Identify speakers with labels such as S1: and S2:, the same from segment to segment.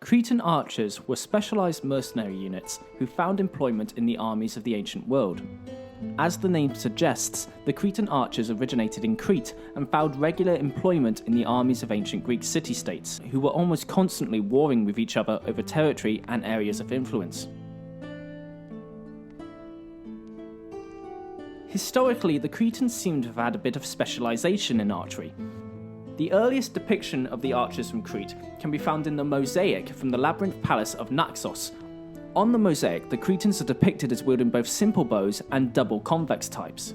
S1: Cretan archers were specialised mercenary units who found employment in the armies of the ancient world. As the name suggests, the Cretan archers originated in Crete and found regular employment in the armies of ancient Greek city-states, who were almost constantly warring with each other over territory and areas of influence. Historically, the Cretans seem to have had a bit of specialisation in archery. The earliest depiction of the archers from Crete can be found in the mosaic from the Labyrinth Palace of Naxos. On the mosaic, the Cretans are depicted as wielding both simple bows and double convex types.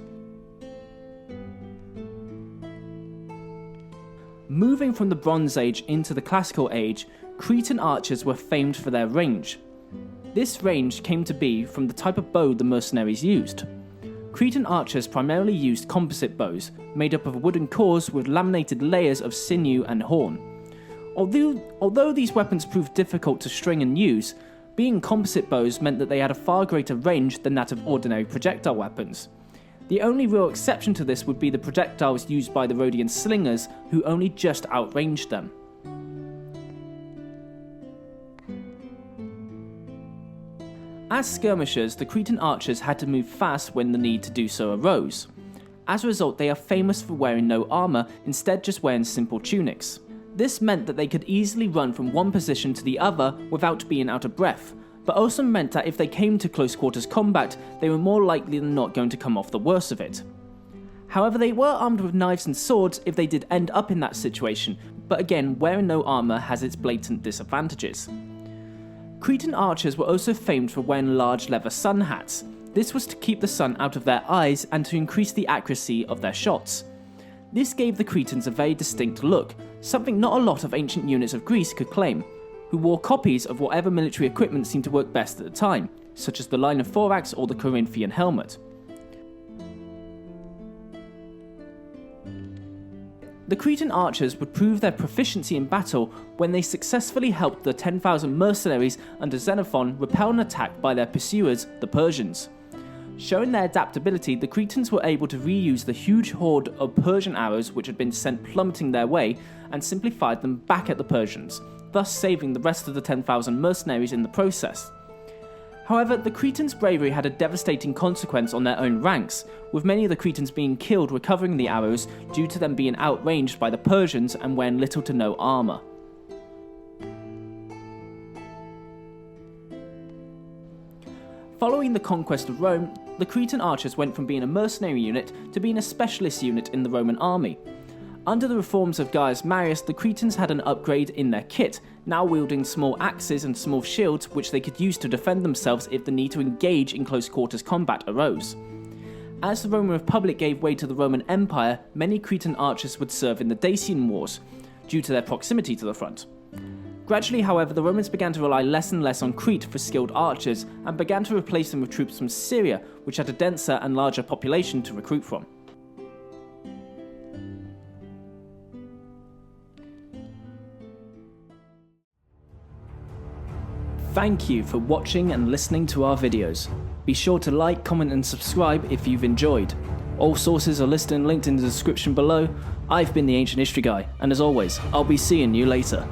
S1: Moving from the Bronze Age into the Classical Age, Cretan archers were famed for their range. This range came to be from the type of bow the mercenaries used. Cretan archers primarily used composite bows, made up of wooden cores with laminated layers of sinew and horn. Although these weapons proved difficult to string and use, being composite bows meant that they had a far greater range than that of ordinary projectile weapons. The only real exception to this would be the projectiles used by the Rhodian slingers, who only just outranged them. As skirmishers, the Cretan archers had to move fast when the need to do so arose. As a result, they are famous for wearing no armour, instead just wearing simple tunics. This meant that they could easily run from one position to the other without being out of breath, but also meant that if they came to close quarters combat, they were more likely than not going to come off the worst of it. However, they were armed with knives and swords if they did end up in that situation, but again, wearing no armour has its blatant disadvantages. Cretan archers were also famed for wearing large leather sun hats. This was to keep the sun out of their eyes and to increase the accuracy of their shots. This gave the Cretans a very distinct look, something not a lot of ancient units of Greece could claim, who wore copies of whatever military equipment seemed to work best at the time, such as the line of thorax or the Corinthian helmet. The Cretan archers would prove their proficiency in battle when they successfully helped the 10,000 mercenaries under Xenophon repel an attack by their pursuers, the Persians. Showing their adaptability, the Cretans were able to reuse the huge horde of Persian arrows which had been sent plummeting their way and simply fired them back at the Persians, thus saving the rest of the 10,000 mercenaries in the process. However, the Cretans' bravery had a devastating consequence on their own ranks, with many of the Cretans being killed recovering the arrows due to them being outranged by the Persians and wearing little to no armour. Following the conquest of Rome, the Cretan archers went from being a mercenary unit to being a specialist unit in the Roman army. Under the reforms of Gaius Marius, the Cretans had an upgrade in their kit, now wielding small axes and small shields which they could use to defend themselves if the need to engage in close quarters combat arose. As the Roman Republic gave way to the Roman Empire, many Cretan archers would serve in the Dacian Wars, due to their proximity to the front. Gradually, however, the Romans began to rely less and less on Crete for skilled archers, and began to replace them with troops from Syria, which had a denser and larger population to recruit from. Thank you for watching and listening to our videos. Be sure to like, comment and subscribe if you've enjoyed. All sources are listed and linked in the description below. I've been the Ancient History Guy, and as always, I'll be seeing you later.